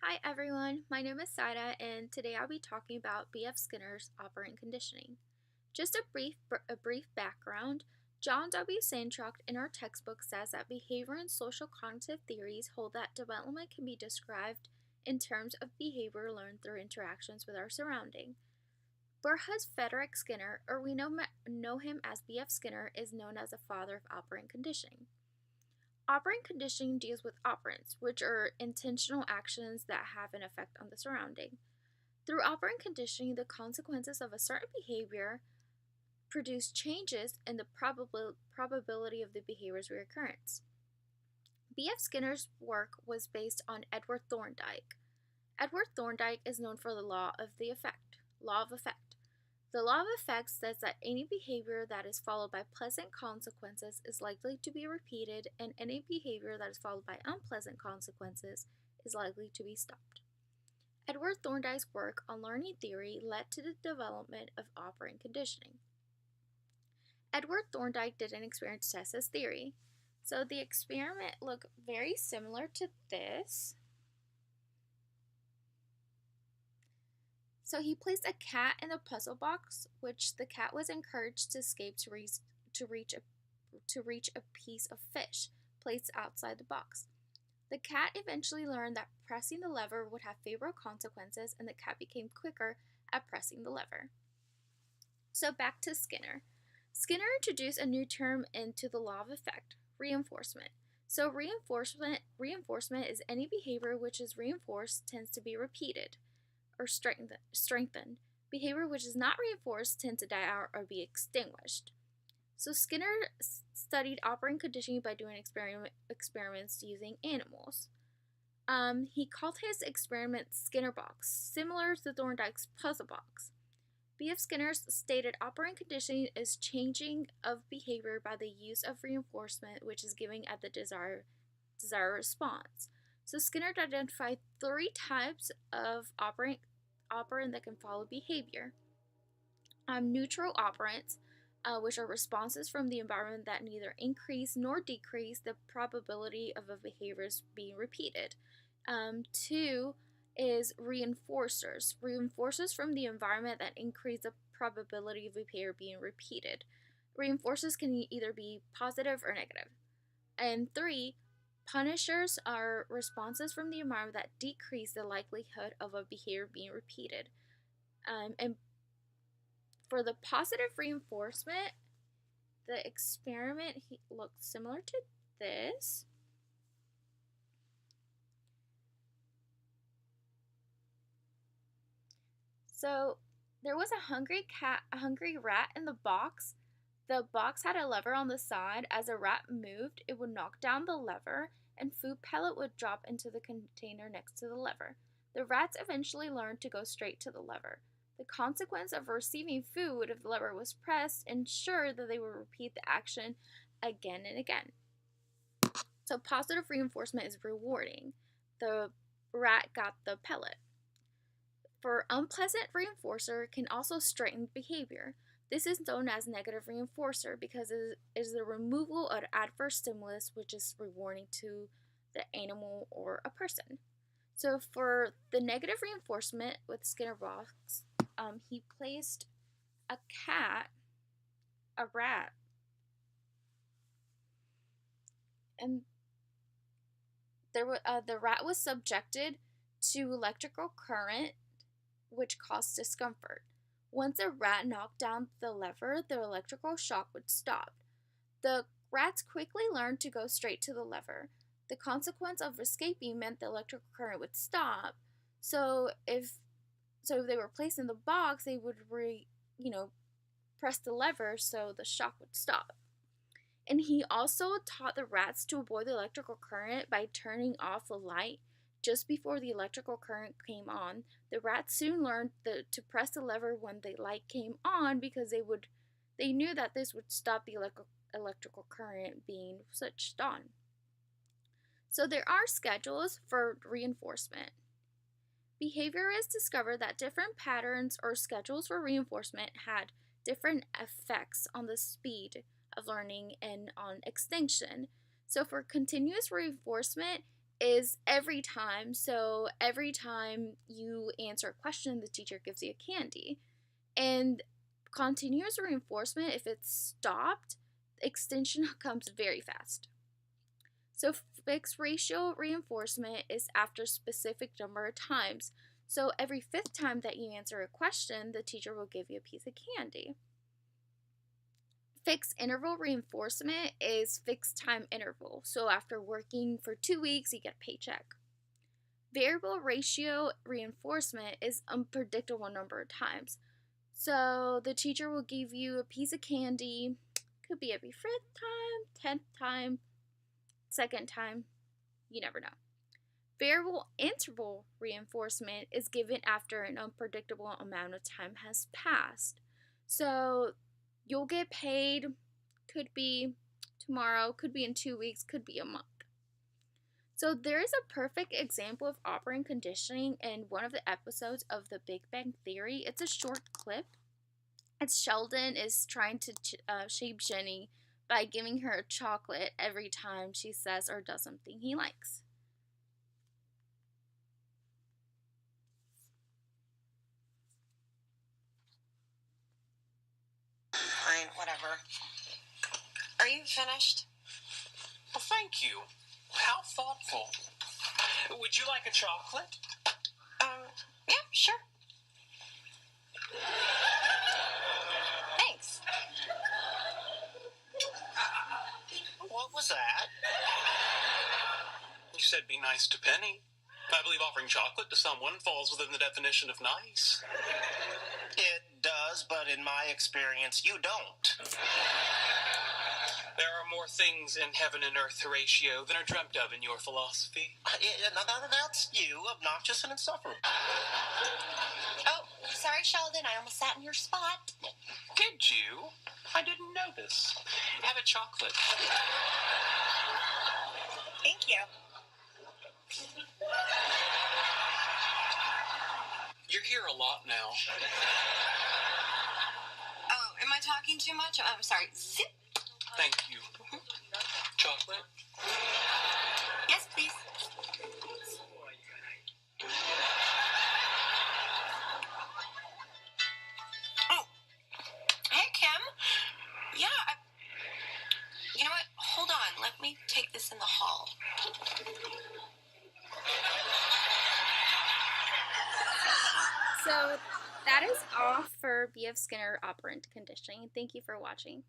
Hi everyone, my name is Saida and today I'll be talking about B.F. Skinner's operant conditioning. Just a brief background, John W. Sandrock in our textbook says that behavior and social cognitive theories hold that development can be described in terms of behavior learned through interactions with our surrounding. Burha's Frederick Skinner, or we know him as B.F. Skinner, is known as the father of operant conditioning. Operant conditioning deals with operants, which are intentional actions that have an effect on the surrounding. Through operant conditioning, the consequences of a certain behavior produce changes in the probability of the behavior's reoccurrence. B.F. Skinner's work was based on Edward Thorndike. Edward Thorndike is known for the law of effect. The law of effect says that any behavior that is followed by pleasant consequences is likely to be repeated, and any behavior that is followed by unpleasant consequences is likely to be stopped. Edward Thorndike's work on learning theory led to the development of operant conditioning. Edward Thorndike did an experiment to test his theory. So the experiment looked very similar to this. So he placed a cat in a puzzle box, which the cat was encouraged to escape to reach a piece of fish placed outside the box. The cat eventually learned that pressing the lever would have favorable consequences, and the cat became quicker at pressing the lever. So back to Skinner. Skinner introduced a new term into the law of effect: reinforcement. So reinforcement is any behavior which is reinforced tends to be repeated or strengthened. Behavior which is not reinforced tends to die out or be extinguished. So Skinner studied operant conditioning by doing experiments using animals. He called his experiment Skinner box, similar to Thorndike's puzzle box. B.F. Skinner stated operant conditioning is changing of behavior by the use of reinforcement, which is giving at the desired response. So Skinner identified 3 types of operant that can follow behavior. Neutral operants, which are responses from the environment that neither increase nor decrease the probability of a behavior being repeated. 2 is reinforcers from the environment that increase the probability of a behavior being repeated. Reinforcers can either be positive or negative. And 3, punishers are responses from the environment that decrease the likelihood of a behavior being repeated. And for the positive reinforcement, the experiment looked similar to this. So there was a hungry rat in the box. The box had a lever on the side. As a rat moved, it would knock down the lever, and food pellet would drop into the container next to the lever. The rats eventually learned to go straight to the lever. The consequence of receiving food if the lever was pressed ensured that they would repeat the action again and again. So positive reinforcement is rewarding. The rat got the pellet. For unpleasant reinforcer can also strengthen behavior. This is known as negative reinforcer because it is the removal of adverse stimulus which is rewarding to the animal or a person. So for the negative reinforcement with Skinner box, he placed a cat, a rat, and the rat was subjected to electrical current which caused discomfort. Once a rat knocked down the lever, the electrical shock would stop. The rats quickly learned to go straight to the lever. The consequence of escaping meant the electrical current would stop. So if they were placed in the box, they would press the lever so the shock would stop. And he also taught the rats to avoid the electrical current by turning off the light just before the electrical current came on. The rats soon learned to press the lever when the light came on because they knew that this would stop the electrical current being switched on. So there are schedules for reinforcement. Behaviorists discovered that different patterns or schedules for reinforcement had different effects on the speed of learning and on extinction. So for continuous reinforcement, is every time. So every time you answer a question, the teacher gives you a candy. And continuous reinforcement, if it's stopped, extension comes very fast. So fixed ratio reinforcement is after a specific number of times. So every fifth time that you answer a question, the teacher will give you a piece of candy. Fixed interval reinforcement is fixed time interval. So after working for 2 weeks, you get a paycheck. Variable ratio reinforcement is unpredictable number of times. So the teacher will give you a piece of candy, could be every 5th time, 10th time, 2nd time, you never know. Variable interval reinforcement is given after an unpredictable amount of time has passed. So you'll get paid, could be tomorrow, could be in 2 weeks, could be a month. So there is a perfect example of operant conditioning in one of the episodes of The Big Bang Theory. It's a short clip. It's Sheldon is trying to shape Jenny by giving her a chocolate every time she says or does something he likes. Fine, whatever. Are you finished? Well, thank you. How thoughtful. Would you like a chocolate? Yeah, sure. Thanks. What was that? You said be nice to Penny. I believe offering chocolate to someone falls within the definition of nice. It does, but in my experience, you don't. There are more things in heaven and earth, Horatio, than are dreamt of in your philosophy. That's you, obnoxious and insufferable. Oh, sorry, Sheldon. I almost sat in your spot. Did you? I didn't notice. Have a chocolate. Thank you. You're here a lot now. Oh, am I talking too much? I'm sorry. Zip. Thank you. Chocolate? Yes, please. Oh, hey, Kim. Yeah, you know what? Hold on. Let me take this in the hall. So that is all for B.F. Skinner operant conditioning. Thank you for watching.